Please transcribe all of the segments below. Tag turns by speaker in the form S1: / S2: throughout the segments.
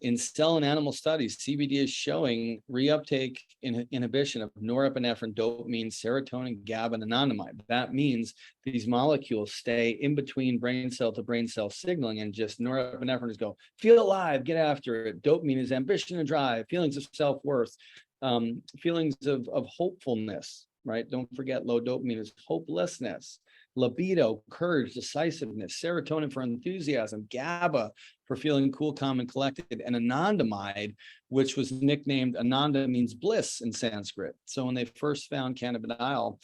S1: In cell and animal studies, CBD is showing reuptake inhibition of norepinephrine, dopamine, serotonin, GABA, and anandamide. That means these molecules stay in between brain cell to brain cell signaling, and just norepinephrine is go, feel alive, get after it. Dopamine is ambition and drive, feelings of self-worth, feelings of hopefulness, right? Don't forget low dopamine is hopelessness. Libido, courage, decisiveness, serotonin for enthusiasm, GABA for feeling cool, calm, and collected, and anandamide, which was nicknamed, ananda means bliss in Sanskrit. So when they first found cannabidiol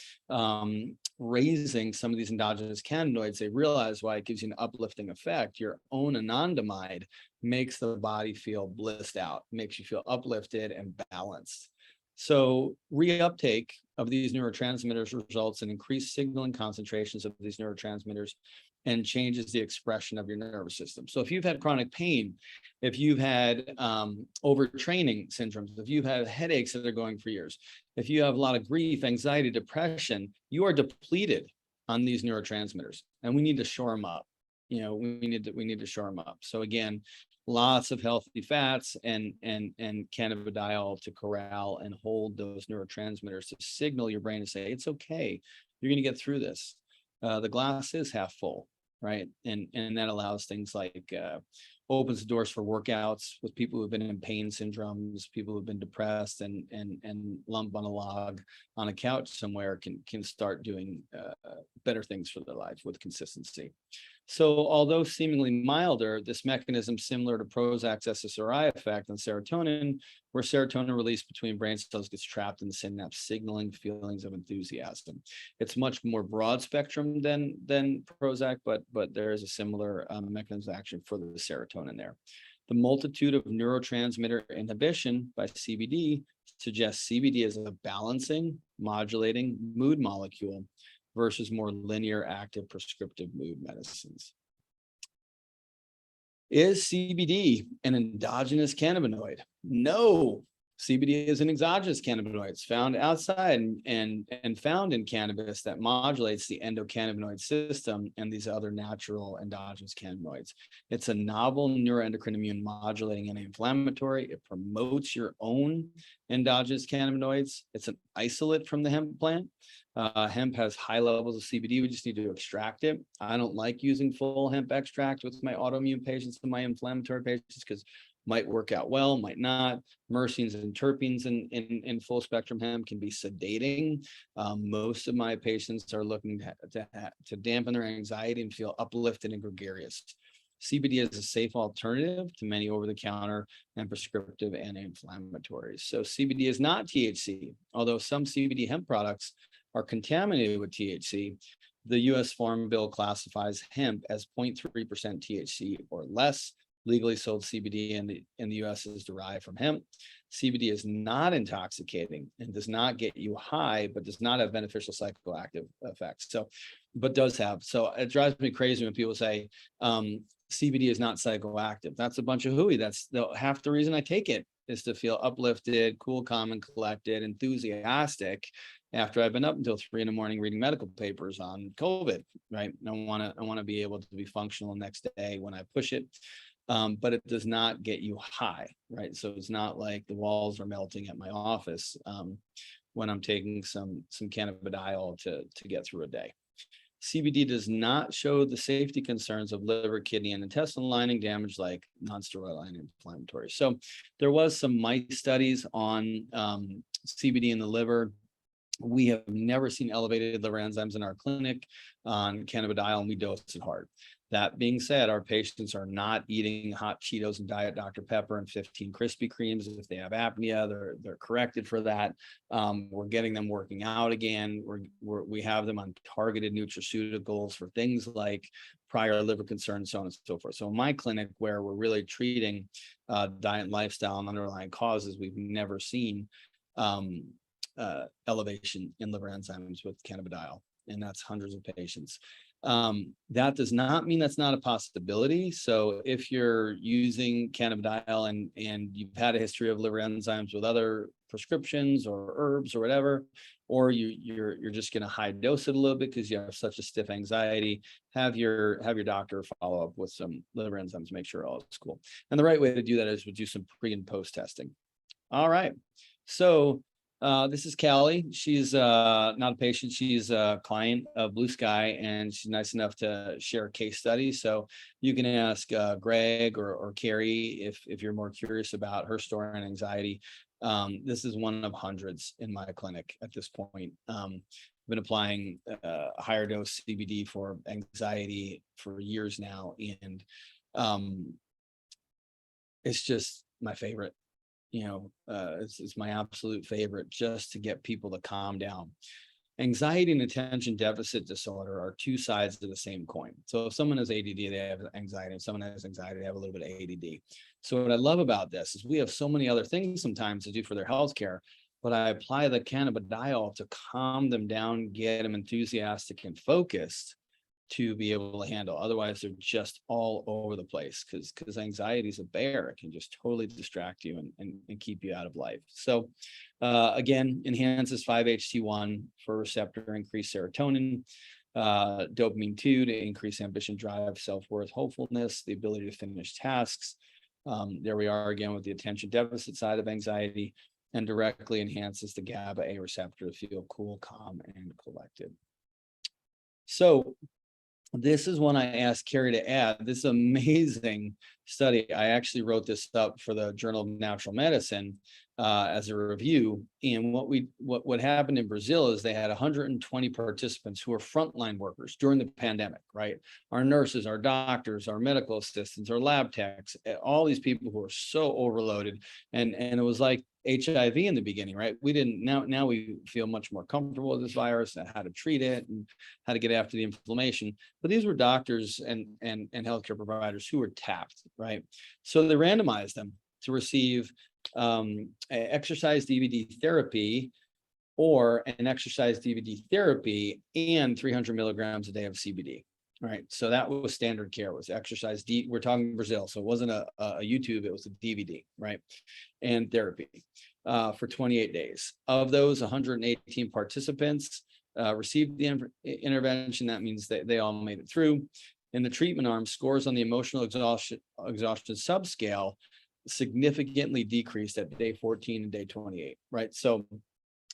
S1: raising some of these endogenous cannabinoids, they realized why it gives you an uplifting effect. Your own anandamide makes the body feel blissed out, makes you feel uplifted and balanced. So reuptake of these neurotransmitters results in increased signaling concentrations of these neurotransmitters and changes the expression of your nervous system. So if you've had chronic pain, if you've had overtraining syndromes, if you've had headaches that are going for years, if you have a lot of grief, anxiety, depression, you are depleted on these neurotransmitters, and we need to shore them up. We need to shore them up. So again, lots of healthy fats and cannabidiol to corral and hold those neurotransmitters to signal your brain to say, it's okay, you're going to get through this. The glass is half full, right? And that allows things like opens the doors for workouts with people who've been in pain syndromes, people who've been depressed and lump on a log on a couch somewhere can start doing better things for their life with consistency. So although seemingly milder, this mechanism similar to Prozac's SSRI effect on serotonin, where serotonin release between brain cells gets trapped in the synapse, signaling feelings of enthusiasm. It's much more broad spectrum than Prozac, but there is a similar mechanism of action for the serotonin there. The multitude of neurotransmitter inhibition by CBD suggests CBD is a balancing, modulating mood molecule versus more linear active prescriptive mood medicines. Is CBD an endogenous cannabinoid? No. CBD is an exogenous cannabinoid. It's found outside and found in cannabis that modulates the endocannabinoid system and these other natural endogenous cannabinoids. It's a novel neuroendocrine immune modulating anti-inflammatory. It promotes your own endogenous cannabinoids. It's an isolate from the hemp plant. Hemp has high levels of CBD. We just need to extract it. I don't like using full hemp extract with my autoimmune patients and my inflammatory patients because might work out well, might not. Myrcenes and terpenes in full spectrum hemp can be sedating. Most of my patients are looking to dampen their anxiety and feel uplifted and gregarious. CBD is a safe alternative to many over-the-counter and prescriptive anti-inflammatories. So CBD is not THC, although some CBD hemp products are contaminated with THC. The U.S. Farm Bill classifies hemp as 0.3% THC or less. Legally sold CBD in the U.S. is derived from hemp. CBD is not intoxicating and does not get you high, but does not have beneficial psychoactive effects. But does have. So it drives me crazy when people say CBD is not psychoactive. That's a bunch of hooey. That's half the reason I take it is to feel uplifted, cool, calm, and collected, enthusiastic after I've been up until 3 a.m. reading medical papers on COVID, right? I want to be able to be functional the next day when I push it. But it does not get you high, right? So it's not like the walls are melting at my office when I'm taking some cannabidiol to get through a day. CBD does not show the safety concerns of liver, kidney, and intestinal lining damage like nonsteroidal anti-inflammatory. So there was some mice studies on CBD in the liver. We have never seen elevated liver enzymes in our clinic on cannabidiol, and we dose it hard. That being said, our patients are not eating hot Cheetos and Diet Dr. Pepper and 15 Krispy Kremes. If they have apnea, they're corrected for that. We're getting them working out again. We have them on targeted nutraceuticals for things like prior liver concerns, so on and so forth. So in my clinic, where we're really treating diet and lifestyle and underlying causes, we've never seen elevation in liver enzymes with cannabidiol, and that's hundreds of patients. That does not mean that's not a possibility. So if you're using cannabidiol and you've had a history of liver enzymes with other prescriptions or herbs or whatever, or you're just going to high dose it a little bit because you have such a stiff anxiety, have your doctor follow up with some liver enzymes, make sure all is cool. And the right way to do that is to do some pre and post testing. All right. So this is Callie. She's not a patient. She's a client of Blue Sky, and she's nice enough to share a case study. So you can ask Greg or Carrie if you're more curious about her story and anxiety. This is one of hundreds in my clinic at this point. I've been applying a higher dose CBD for anxiety for years now, and it's just my favorite. It's my absolute favorite, just to get people to calm down. Anxiety and attention deficit disorder are two sides of the same coin. So if someone has ADD, they have anxiety. If someone has anxiety, they have a little bit of ADD. So what I love about this is we have so many other things sometimes to do for their healthcare, but I apply the cannabidiol to calm them down, get them enthusiastic and focused to be able to handle. Otherwise, they're just all over the place because anxiety is a bear. It can just totally distract you and keep you out of life. So again, enhances 5-HT1 for receptor, increase serotonin, dopamine 2 to increase ambition, drive, self-worth, hopefulness, the ability to finish tasks. There we are again with the attention deficit side of anxiety, and directly enhances the GABA A receptor to feel cool, calm, and collected. So this is one I asked Carrie to add. This amazing study. I actually wrote this up for the Journal of Natural Medicine as a review. And what happened in Brazil is they had 120 participants who were frontline workers during the pandemic, right? Our nurses, our doctors, our medical assistants, our lab techs, all these people who are so overloaded. And it was like HIV in the beginning, right? We didn't, now we feel much more comfortable with this virus and how to treat it and how to get after the inflammation. But these were doctors and healthcare providers who were tapped, right? So they randomized them to receive exercise DVD therapy or an exercise DVD therapy and 300 milligrams a day of CBD. Right. So that was standard care, was exercise. We're talking Brazil. So it wasn't a YouTube, it was a DVD, right? And therapy for 28 days. Of those, 118 participants received the intervention. That means that they all made it through. In the treatment arm, scores on the emotional exhaustion subscale significantly decreased at day 14 and day 28, right? So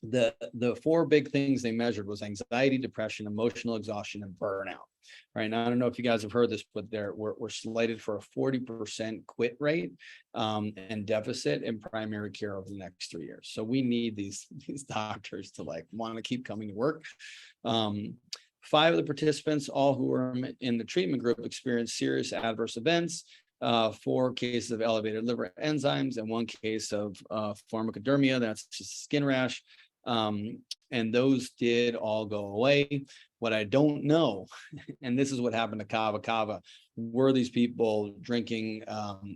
S1: the four big things they measured was anxiety, depression, emotional exhaustion, and burnout. Right now, I don't know if you guys have heard this, but we're slated for a 40% quit rate and deficit in primary care over the next 3 years. So we need these doctors to want to keep coming to work. 5 of the participants, all who were in the treatment group, experienced serious adverse events. 4 cases of elevated liver enzymes and 1 case of pharmacodermia, that's just skin rash. And those did all go away. What I don't know, and this is what happened to Kava Kava, were these people drinking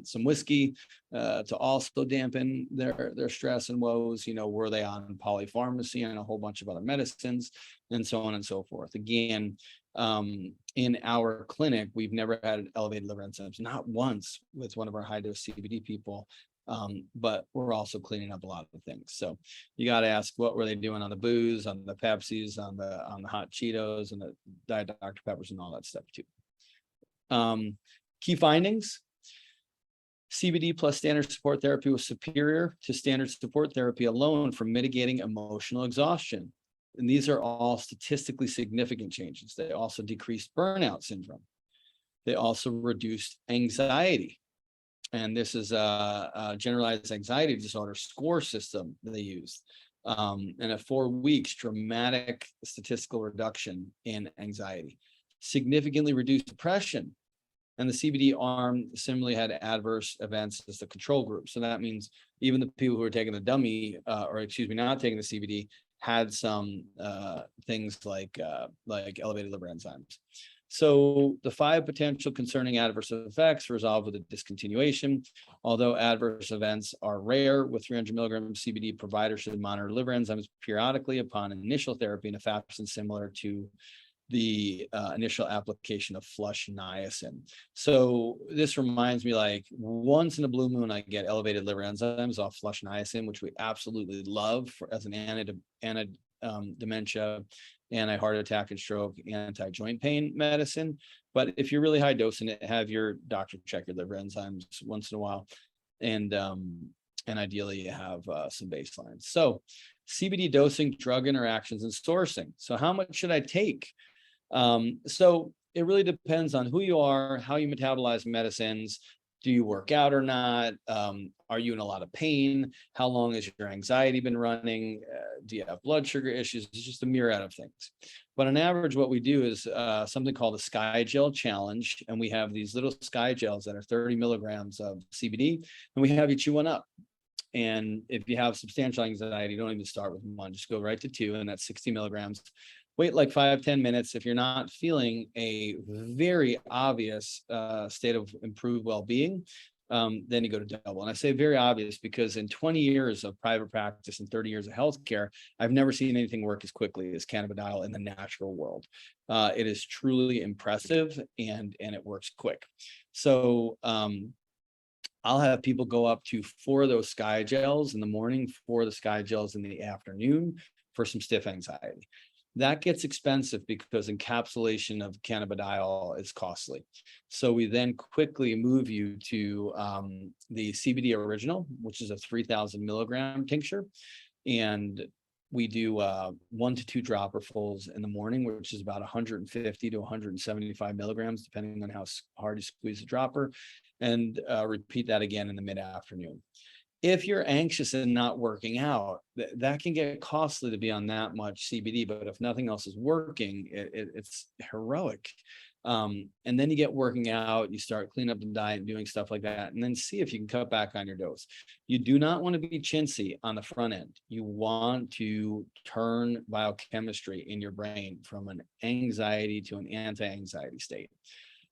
S1: some whiskey to also dampen their stress and woes? Were they on polypharmacy and a whole bunch of other medicines and so on and so forth? Again, in our clinic, we've never had elevated liver enzymes, not once with one of our high dose CBD people. But we're also cleaning up a lot of things. So you got to ask, what were they doing on the booze, on the Pepsis, on the hot Cheetos, and the Diet Dr. Peppers, and all that stuff too. Key findings: CBD plus standard support therapy was superior to standard support therapy alone for mitigating emotional exhaustion. And these are all statistically significant changes. They also decreased burnout syndrome. They also reduced anxiety. And this is a generalized anxiety disorder score system they used. And at 4 weeks, dramatic statistical reduction in anxiety, significantly reduced depression. And the CBD arm similarly had adverse events as the control group. So that means even the people who were taking the dummy, not taking the CBD, had some things like elevated liver enzymes. So the 5 potential concerning adverse effects resolved with a discontinuation. Although adverse events are rare, with 300 milligrams CBD, providers should monitor liver enzymes periodically upon initial therapy in a fashion similar to the initial application of flush niacin. So this reminds me, like, once in a blue moon, I get elevated liver enzymes off flush niacin, which we absolutely love as an dementia, anti-heart attack and stroke, anti-joint pain medicine. But if you're really high dosing it, have your doctor check your liver enzymes once in a while. And ideally you have some baselines. So CBD dosing, drug interactions, and sourcing. So how much should I take? So it really depends on who you are, how you metabolize medicines. Do you work out or not? Are you in a lot of pain? How long has your anxiety been running? Do you have blood sugar issues? It's just a myriad of things. But on average, what we do is something called the Sky Gel Challenge. And we have these little Sky Gels that are 30 milligrams of CBD, and we have you chew one up. And if you have substantial anxiety, don't even start with one, just go right to 2, and that's 60 milligrams. Wait like 5-10 minutes. If you're not feeling a very obvious state of improved well-being, then you go to double. And I say very obvious because in 20 years of private practice and 30 years of healthcare, I've never seen anything work as quickly as cannabidiol in the natural world. It is truly impressive, and it works quick. So I'll have people go up to 4 of those Sky Gels in the morning, 4 of the Sky Gels in the afternoon for some stiff anxiety. That gets expensive because encapsulation of cannabidiol is costly. So we then quickly move you to the CBD original, which is a 3,000 milligram tincture. And we do 1 to 2 dropperfuls in the morning, which is about 150 to 175 milligrams, depending on how hard you squeeze the dropper, and repeat that again in the mid-afternoon. If you're anxious and not working out, that can get costly to be on that much CBD, but if nothing else is working, it's heroic. And then you get working out, you start cleaning up the diet, doing stuff like that, and then see if you can cut back on your dose. You do not want to be chintzy on the front end. You want to turn biochemistry in your brain from an anxiety to an anti-anxiety state.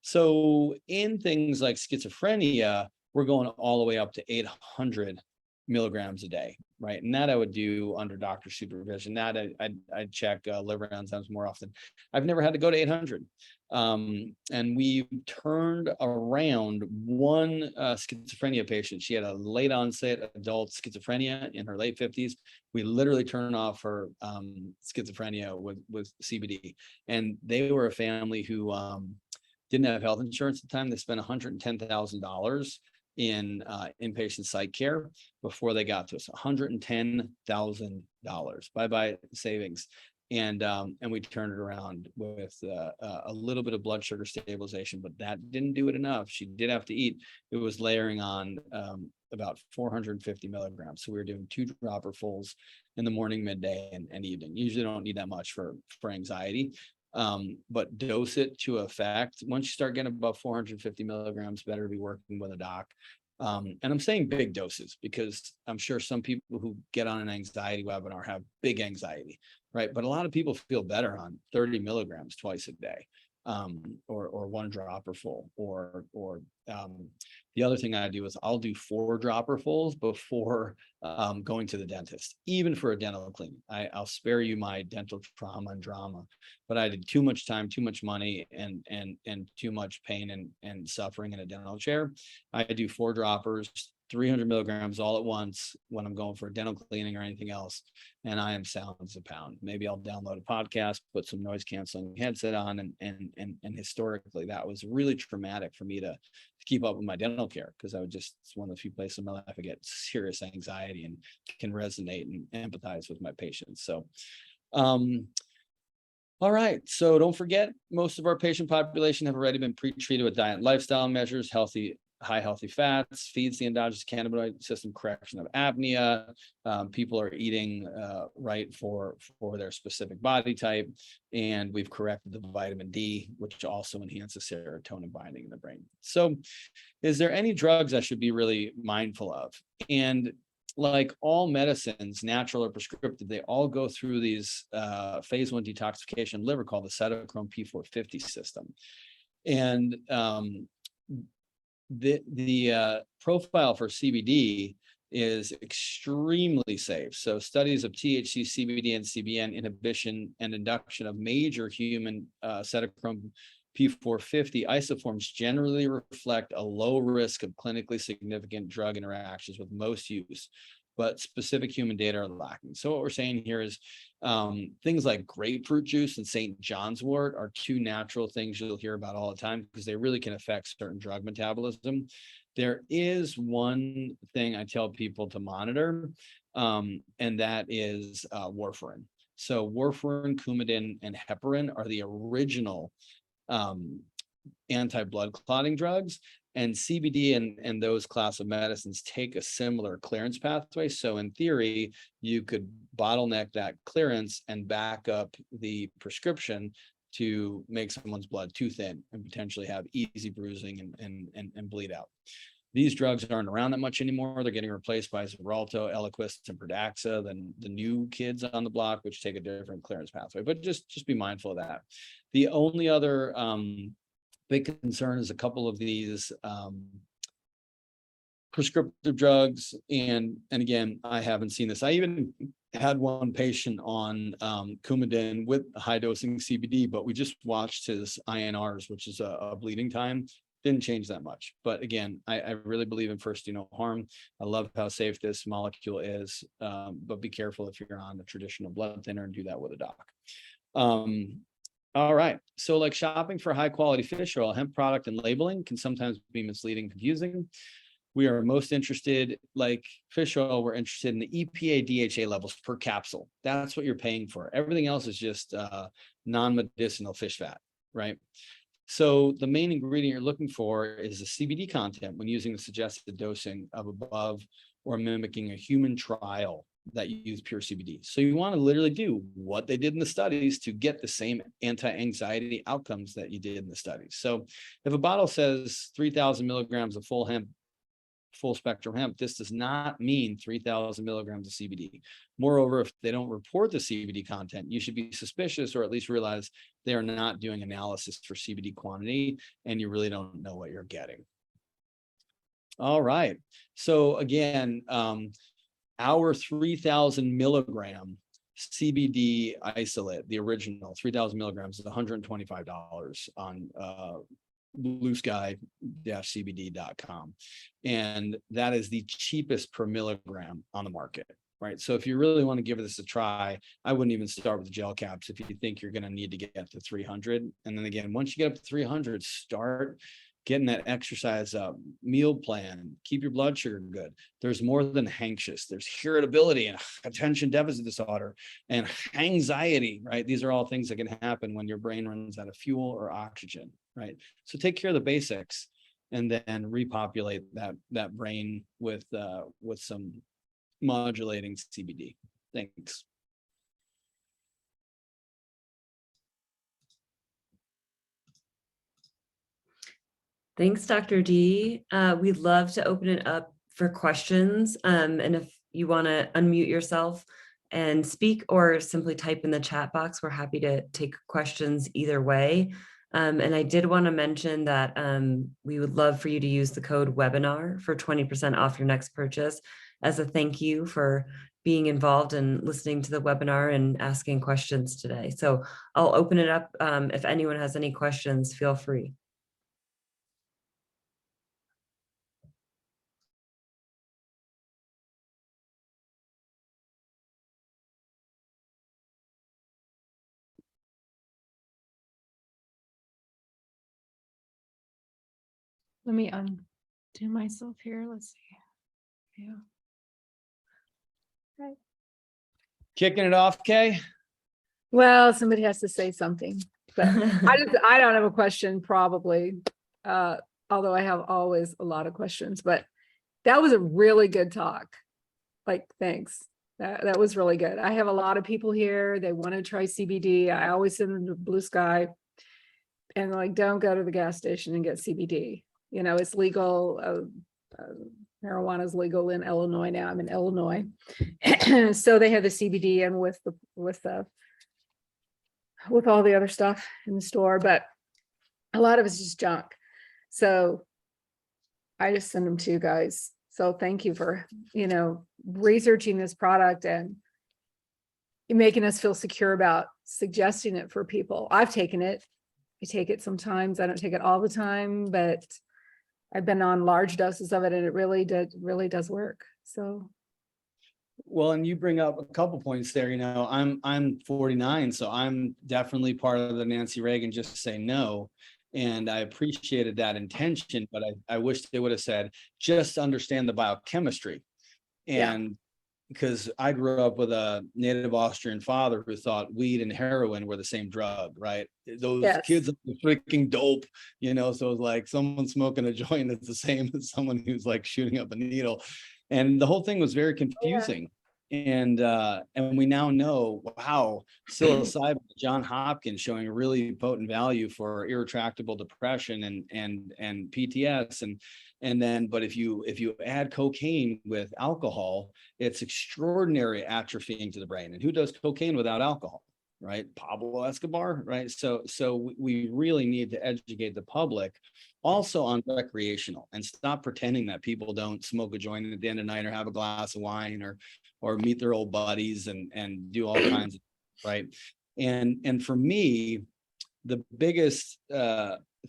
S1: So in things like schizophrenia, we're going all the way up to 800 milligrams a day, right? And that I would do under doctor supervision. That I'd check liver enzymes more often. I've never had to go to 800. And we turned around one schizophrenia patient. She had a late onset adult schizophrenia in her late 50s. We literally turned off her schizophrenia with CBD. And they were a family who didn't have health insurance at the time. They spent $110,000 in inpatient psych care before they got to us. $110,000. Bye-bye savings. And we turned it around with a little bit of blood sugar stabilization, but that didn't do it enough. She did have to eat. It was layering on about 450 milligrams. So we were doing 2 dropperfuls in the morning, midday, and evening. Usually don't need that much for anxiety. But dose it to effect. Once you start getting above 450 milligrams, better be working with a doc. And I'm saying big doses because I'm sure some people who get on an anxiety webinar have big anxiety, right? But a lot of people feel better on 30 milligrams twice a day, or 1 dropperful, or the other thing I do is I'll do 4 dropperfuls before going to the dentist, even for a dental cleaning. I'll spare you my dental trauma and drama, but I did too much time, too much money, and too much pain and suffering in a dental chair. I do 4 droppers, 300 milligrams all at once when I'm going for a dental cleaning or anything else, and I am sound as a pound. Maybe I'll download a podcast, put some noise canceling headset on, and historically that was really traumatic for me to keep up with my dental care, because it's one of the few places in my life I get serious anxiety and can resonate and empathize with my patients. So all right, so don't forget, most of our patient population have already been pre-treated with diet and lifestyle measures, high healthy fats, feeds the endogenous cannabinoid system, correction of apnea. People are eating right for their specific body type, and we've corrected the vitamin D, which also enhances serotonin binding in the brain. So is there any drugs I should be really mindful of? And like all medicines, natural or prescriptive, they all go through these phase 1 detoxification liver called the cytochrome P450 system. And the profile for CBD is extremely safe. So studies of THC, CBD, and CBN inhibition and induction of major human cytochrome P450 isoforms generally reflect a low risk of clinically significant drug interactions with most use, but specific human data are lacking. So what we're saying here is things like grapefruit juice and St. John's wort are two natural things you'll hear about all the time because they really can affect certain drug metabolism. There is one thing I tell people to monitor, and that is warfarin. So warfarin, Coumadin, and heparin are the original anti-blood clotting drugs, and CBD and those class of medicines take a similar clearance pathway. So in theory, you could bottleneck that clearance and back up the prescription to make someone's blood too thin and potentially have easy bruising and bleed out. These drugs aren't around that much anymore. They're getting replaced by Xarelto, Eliquis, and Pradaxa, then the new kids on the block, which take a different clearance pathway. But just be mindful of that. The only other big concern is a couple of these prescriptive drugs. And again, I haven't seen this. I even had one patient on Coumadin with high dosing CBD, but we just watched his INRs, which is a bleeding time. Didn't change that much. But again, I really believe in first do no harm. I love how safe this molecule is, but be careful if you're on a traditional blood thinner and do that with a doc. All right. So like shopping for high quality fish oil, hemp product and labeling can sometimes be misleading and confusing. We are most interested, like fish oil, we're interested in the EPA DHA levels per capsule. That's what you're paying for. Everything else is just non-medicinal fish fat, right? So the main ingredient you're looking for is the CBD content when using the suggested dosing of above or mimicking a human trial that use pure CBD. So you want to literally do what they did in the studies to get the same anti-anxiety outcomes that you did in the studies. So if a bottle says 3,000 milligrams of full spectrum hemp, this does not mean 3,000 milligrams of CBD. Moreover, if they don't report the CBD content, you should be suspicious or at least realize they are not doing analysis for CBD quantity and you really don't know what you're getting. All right. So again, our 3,000 milligram CBD isolate, the original 3,000 milligrams is $125 on bluesky-cbd.com. And that is the cheapest per milligram on the market, right? So if you really want to give this a try, I wouldn't even start with the gel caps if you think you're going to need to get to 300. And then again, once you get up to 300, start getting that exercise meal plan, keep your blood sugar good. There's more than anxious. There's irritability and attention deficit disorder and anxiety, right? These are all things that can happen when your brain runs out of fuel or oxygen, right? So take care of the basics and then repopulate that brain with some modulating CBD. Thanks.
S2: Thanks, Dr. D. We'd love to open it up for questions. And if you want to unmute yourself and speak or simply type in the chat box, we're happy to take questions either way. And I did want to mention that we would love for you to use the code webinar for 20% off your next purchase as a thank you for being involved and listening to the webinar and asking questions today. So I'll open it up. If anyone has any questions, feel free.
S3: Let me undo myself here. Let's see. Yeah. Right.
S1: Kicking it off, Kay?
S3: Well, somebody has to say something, but I don't have a question probably, although I have always a lot of questions, but that was a really good talk. Like, thanks. That was really good. I have a lot of people here. They want to try CBD. I always send them to Blue Sky and like, don't go to the gas station and get CBD. You know, it's legal. Marijuana is legal in Illinois now. I'm in Illinois. So they have the CBD and with all the other stuff in the store, but a lot of it's just junk. So I just send them to you guys. So thank you for, researching this product and making us feel secure about suggesting it for people. I've taken it. I take it sometimes. I don't take it all the time, but I've been on large doses of it, and it really does work. So.
S1: Well, and you bring up a couple points there. I'm 49, so I'm definitely part of the Nancy Reagan just say no. And I appreciated that intention, but I wish they would have said, just understand the biochemistry. And because I grew up with a native Austrian father who thought weed and heroin were the same drug, right? Those kids are freaking dope, so it's like someone smoking a joint is the same as someone who's like shooting up a needle. And the whole thing was very confusing. And we now know, wow, psilocybin, John Hopkins showing really potent value for irretractable depression and PTS, and then, but if you add cocaine with alcohol, it's extraordinary atrophying to the brain. And who does cocaine without alcohol, right? Pablo Escobar, right? So we really need to educate the public also on recreational, and stop pretending that people don't smoke a joint at the end of the night or have a glass of wine or meet their old buddies and do all kinds of, right? And for me, the biggest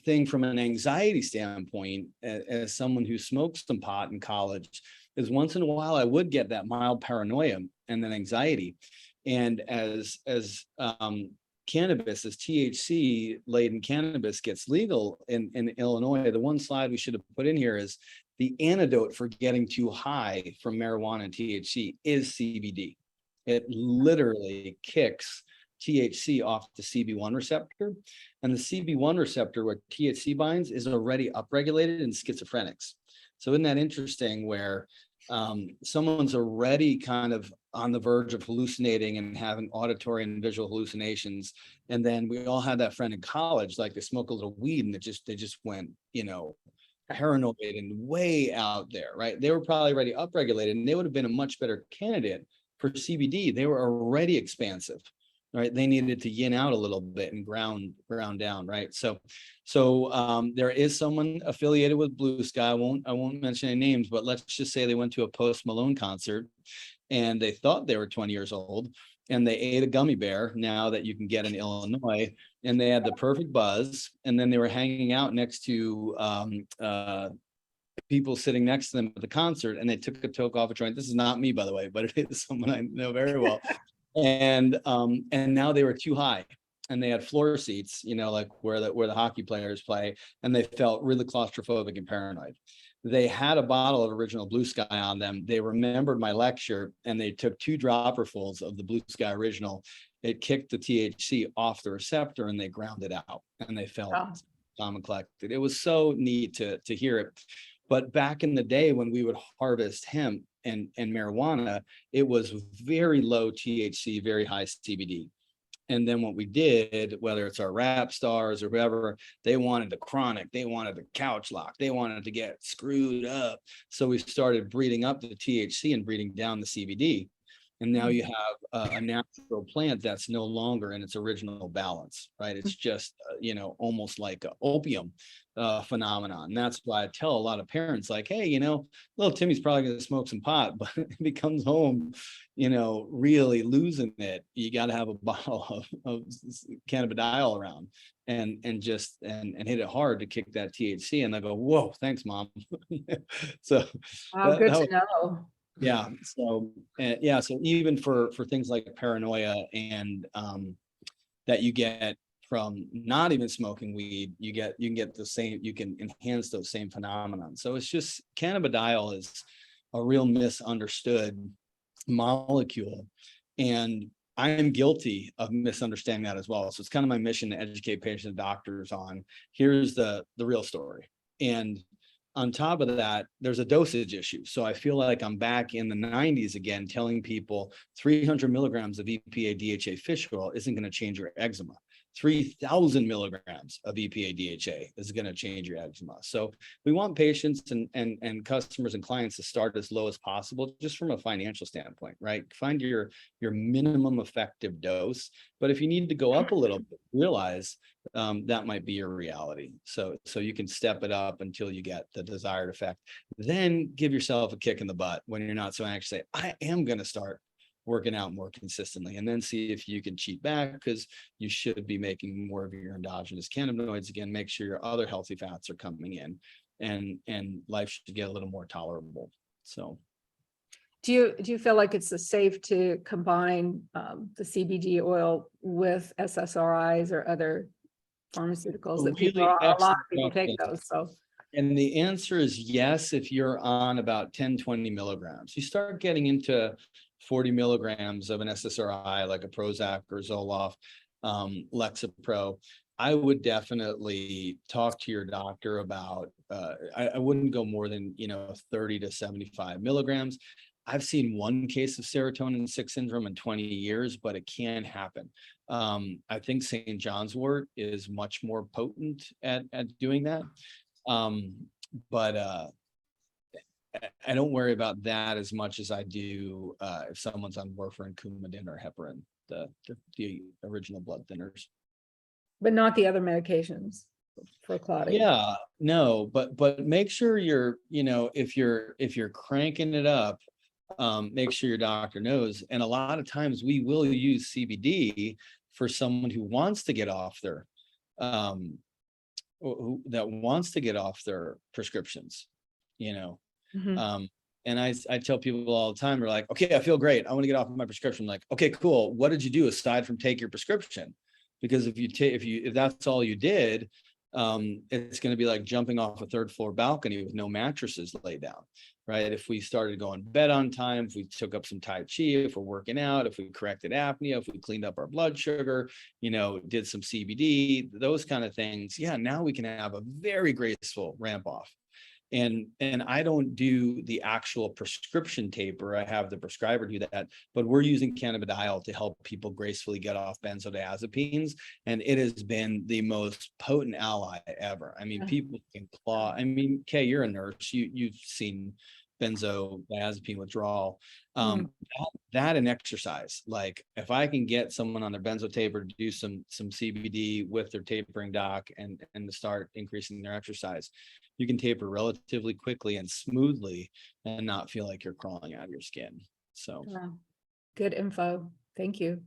S1: thing from an anxiety standpoint, as someone who smoked some pot in college, is once in a while I would get that mild paranoia and then anxiety. And as cannabis, as THC laden cannabis gets legal in Illinois, the one slide we should have put in here is the antidote for getting too high from marijuana and THC is CBD. It literally kicks THC off the CB1 receptor, and the CB1 receptor where THC binds is already upregulated in schizophrenics. So isn't that interesting, where someone's already kind of on the verge of hallucinating and having auditory and visual hallucinations, and then we all had that friend in college, like they smoke a little weed and they just went, paranoid and way out there, right? They were probably already upregulated, and they would have been a much better candidate for CBD. They were already expansive, right? They needed to yin out a little bit and ground down, right? So there is someone affiliated with Blue Sky. I won't mention any names, but let's just say they went to a Post Malone concert and they thought they were 20 years old, and they ate a gummy bear now that you can get in Illinois, and they had the perfect buzz, and then they were hanging out next to people sitting next to them at the concert, and they took a toke off a joint. This is not me, by the way, but it is someone I know very well. And now they were too high, and they had floor seats, like where the hockey players play, and they felt really claustrophobic and paranoid. They had a bottle of original Blue Sky on them. They remembered my lecture, and they took 2 dropperfuls of the Blue Sky original. It kicked the THC off the receptor, and they ground it out, and they felt calm and collected. It was so neat to hear it. But back in the day when we would harvest hemp and marijuana, it was very low THC, very high CBD. And then what we did, whether it's our rap stars or whoever, they wanted the chronic, they wanted the couch lock, they wanted to get screwed up. So we started breeding up the THC and breeding down the CBD. And now you have a natural plant that's no longer in its original balance, right? It's just, almost like an opium phenomenon. And that's why I tell a lot of parents, like, hey, little Timmy's probably going to smoke some pot, but if he comes home, really losing it, you got to have a bottle of cannabidiol around and hit it hard to kick that THC. And I go, whoa, thanks, Mom. So
S3: good to know.
S1: Yeah. So so even for things like paranoia and that you get from not even smoking weed, you can get the same, you can enhance those same phenomenon. So it's just, cannabidiol is a real misunderstood molecule, and I am guilty of misunderstanding that as well. So it's kind of my mission to educate patients and doctors on, here's the real story. And on top of that, there's a dosage issue. So I feel like I'm back in the 90s again, telling people 300 milligrams of EPA DHA fish oil isn't going to change your eczema. 3,000 milligrams of EPA DHA is going to change your eczema. So we want patients and customers and clients to start as low as possible, just from a financial standpoint, right? Find your minimum effective dose. But if you need to go up a little bit, realize that might be your reality. So you can step it up until you get the desired effect. Then give yourself a kick in the butt when you're not so anxious. Say, I am going to start working out more consistently, and then see if you can cheat back, because you should be making more of your endogenous cannabinoids again. Make sure your other healthy fats are coming in, and life should get a little more tolerable. So
S3: Do you feel like it's safe to combine the CBD oil with SSRIs or other pharmaceuticals that
S1: really
S3: a lot of people
S1: excellent
S3: take
S1: question.
S3: those? So
S1: And the answer is yes, if you're on about 10, 20 milligrams. You start getting into 40 milligrams of an SSRI like a Prozac or Zoloft, Lexapro. I would definitely talk to your doctor about, I wouldn't go more than, 30 to 75 milligrams. I've seen one case of serotonin 6 syndrome in 20 years, but it can happen. I think St. John's wort is much more potent at doing that. But I don't worry about that as much as I do if someone's on warfarin, Coumadin, or heparin, the original blood thinners.
S3: but not the other medications for clotting.
S1: Yeah, no, but make sure you're, if you're cranking it up, make sure your doctor knows. And a lot of times we will use CBD for someone who wants to get off their that wants to get off their prescriptions,
S3: Mhm.
S1: and I tell people all the time, they're like, okay, I feel great, I want to get off of my prescription. I'm like, okay, cool, what did you do aside from take your prescription? Because if that's all you did, it's going to be like jumping off a 3rd floor balcony with no mattresses laid down, right? If we started going to bed on time, if we took up some Tai Chi, if we're working out, if we corrected apnea, if we cleaned up our blood sugar, did some CBD, those kind of things. Yeah, now we can have a very graceful ramp off. And I don't do the actual prescription taper. I have the prescriber do that, but we're using cannabidiol to help people gracefully get off benzodiazepines. And it has been the most potent ally ever. I mean, people can claw. I mean, Kay, you're a nurse. You've seen benzodiazepine withdrawal. That and exercise. Like if I can get someone on their benzo taper to do some CBD with their tapering doc and to start increasing their exercise, you can taper relatively quickly and smoothly and not feel like you're crawling out of your skin. So
S3: Good info. Thank you.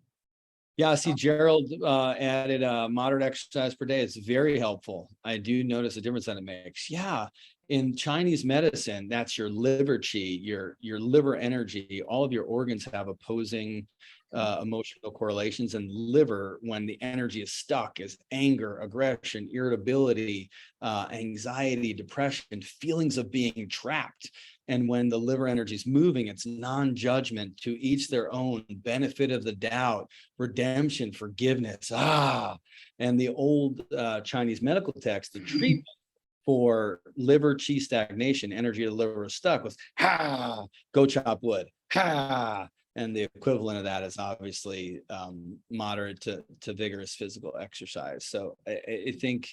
S1: yeah, I see Gerald added moderate exercise per day. It's very helpful. I do notice a difference that it makes. Yeah. In Chinese medicine, that's your liver qi, your liver energy. All of your organs have opposing emotional correlations, and liver, when the energy is stuck, is anger, aggression, irritability, anxiety, depression, feelings of being trapped. And when the liver energy is moving, it's non-judgment, to each their own, benefit of the doubt, redemption, forgiveness. And the old Chinese medical text, the treatment for liver qi stagnation, energy of the liver is stuck, was go chop wood. And the equivalent of that is obviously moderate to vigorous physical exercise. So I think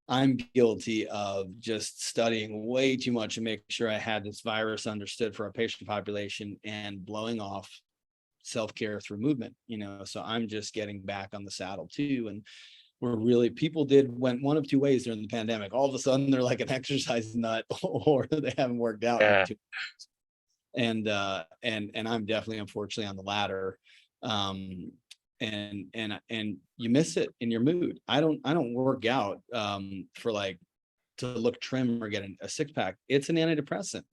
S1: I'm guilty of just studying way too much and making sure I had this virus understood for our patient population and blowing off self-care through movement, so I'm just getting back on the saddle too. And people went one of two ways during the pandemic. All of a sudden they're like an exercise nut, or they haven't worked out in 2 months. And I'm definitely, unfortunately, on the latter. And you miss it in your mood. I don't work out for like to look trim or get a 6-pack. It's an antidepressant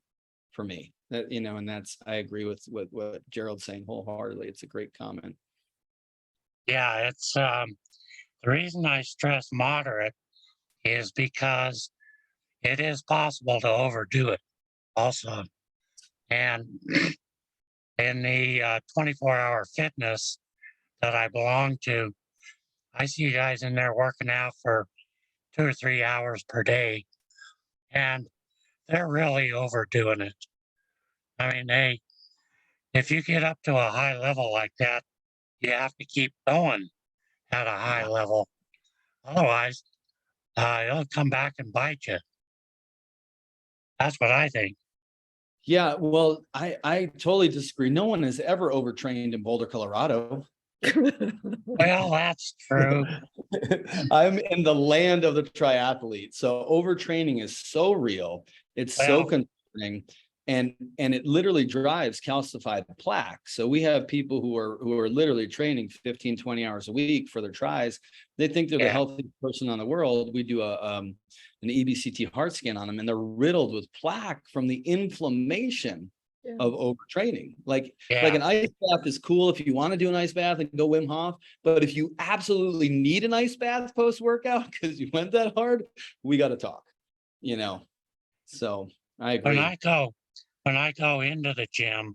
S1: for me. That and that's, I agree with what Gerald's saying wholeheartedly. It's a great comment.
S4: Yeah, it's the reason I stress moderate is because it is possible to overdo it also. And in the 24-hour fitness that I belong to, I see guys in there working out for 2 or 3 hours per day, and they're really overdoing it. I mean, if you get up to a high level like that, you have to keep going at a high level. Otherwise, it'll come back and bite you. That's what I think.
S1: Yeah, well, I totally disagree. No one has ever overtrained in Boulder, Colorado.
S4: Well, that's true.
S1: I'm in the land of the triathlete. So overtraining is so real. It's so
S4: Well,
S1: concerning. And it literally drives calcified plaque. So we have people who are literally training 15, 20 hours a week for their tries. They think they're the
S4: yeah,
S1: healthiest person on the world. We do an EBCT heart scan on them, and they're riddled with plaque from the inflammation
S3: Yeah.
S1: of overtraining. Like
S4: yeah.
S1: an ice bath is cool if you want to do an ice bath and go Wim Hof, but if you absolutely need an ice bath post workout because you went that hard, we got to talk. You know, so I
S4: When
S1: agree.
S4: I go into the gym,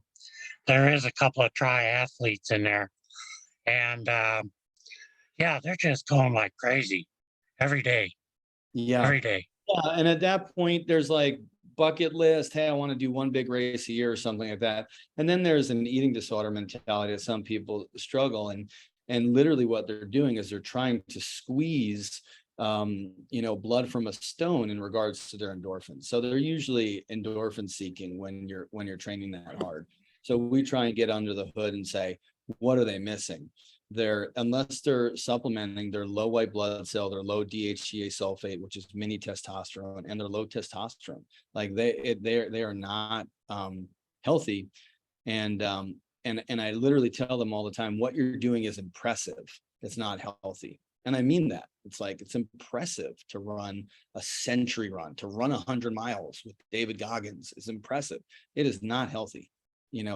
S4: there is a couple of triathletes in there, and yeah, they're just going like crazy every day,
S1: Yeah.
S4: every day.
S1: Yeah, and at that point, there's like bucket list. Hey, I want to do one big race a year or something like that. And then there's an eating disorder mentality that some people struggle, and literally what they're doing is they're trying to squeeze, blood from a stone in regards to their endorphins. So they're usually endorphin seeking when you're training that hard. So we try and get under the hood and say, what are they missing? Unless they're supplementing their low white blood cell, their low DHEA sulfate, which is mini testosterone, and their low testosterone, like they are not healthy. And I literally tell them all the time, what you're doing is impressive. It's not healthy. And I mean that. It's impressive to run a century run, to run 100 miles with David Goggins is impressive. It is not healthy.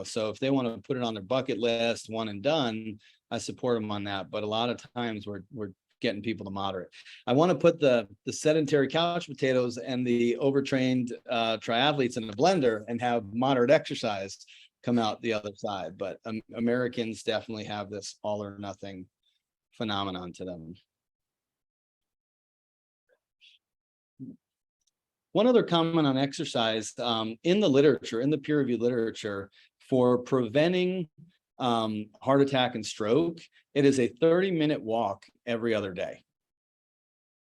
S1: So if they want to put it on their bucket list, one and done, I support them on that. But a lot of times we're getting people to moderate. I want to put the sedentary couch potatoes and the overtrained triathletes in the blender and have moderate exercise come out the other side. But Americans definitely have this all or nothing phenomenon to them. One other comment on exercise, in the literature, in the peer-reviewed literature, for preventing heart attack and stroke, it is a 30-minute walk every other day.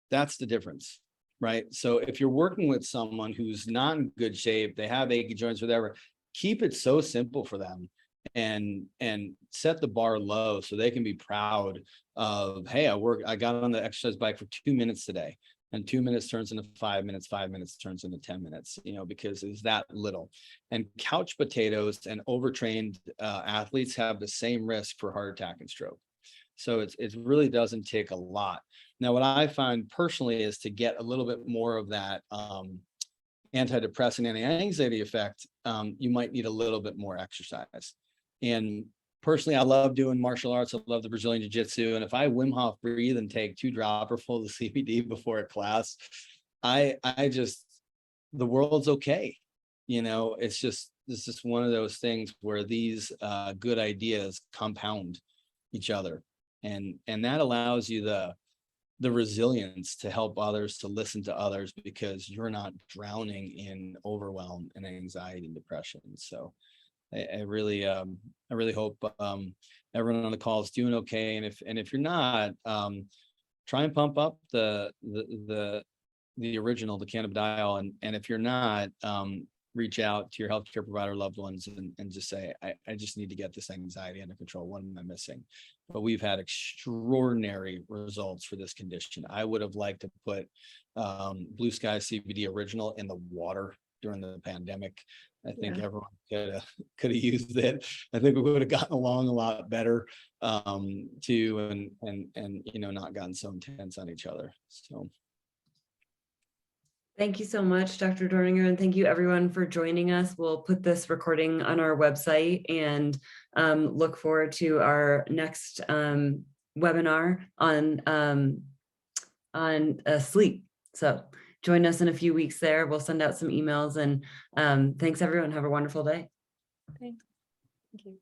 S1: That's the difference, right? So if you're working with someone who's not in good shape, they have achy joints, whatever, keep it so simple for them and set the bar low so they can be proud of, hey, I got on the exercise bike for 2 minutes today. And 2 minutes turns into 5 minutes, 5 minutes turns into 10 minutes, because it's that little. And couch potatoes and overtrained athletes have the same risk for heart attack and stroke. So it really doesn't take a lot. Now, what I find personally is to get a little bit more of that antidepressant, anti-anxiety effect, you might need a little bit more exercise. And personally, I love doing martial arts. I love the Brazilian Jiu-Jitsu. And if I Wim Hof breathe and take 2 dropperfuls of CBD before a class, I just, the world's okay. It's just one of those things where these good ideas compound each other. And that allows you the resilience to help others, to listen to others, because you're not drowning in overwhelm and anxiety and depression. So I really hope everyone on the call is doing okay. And if you're not, try and pump up the original, the cannabidiol. And if you're not, reach out to your healthcare provider, loved ones, and just say, I just need to get this anxiety under control. What am I missing? But we've had extraordinary results for this condition. I would have liked to put Blue Sky CBD Original in the water during the pandemic. I think everyone could have used it. I think we would have gotten along a lot better too, and not gotten so intense on each other. So
S2: Thank you so much, Dr. Dorninger, and thank you everyone for joining us. We'll put this recording on our website and look forward to our next webinar on sleep. So join us in a few weeks there. We'll send out some emails, and thanks everyone. Have a wonderful day.
S3: Thank you.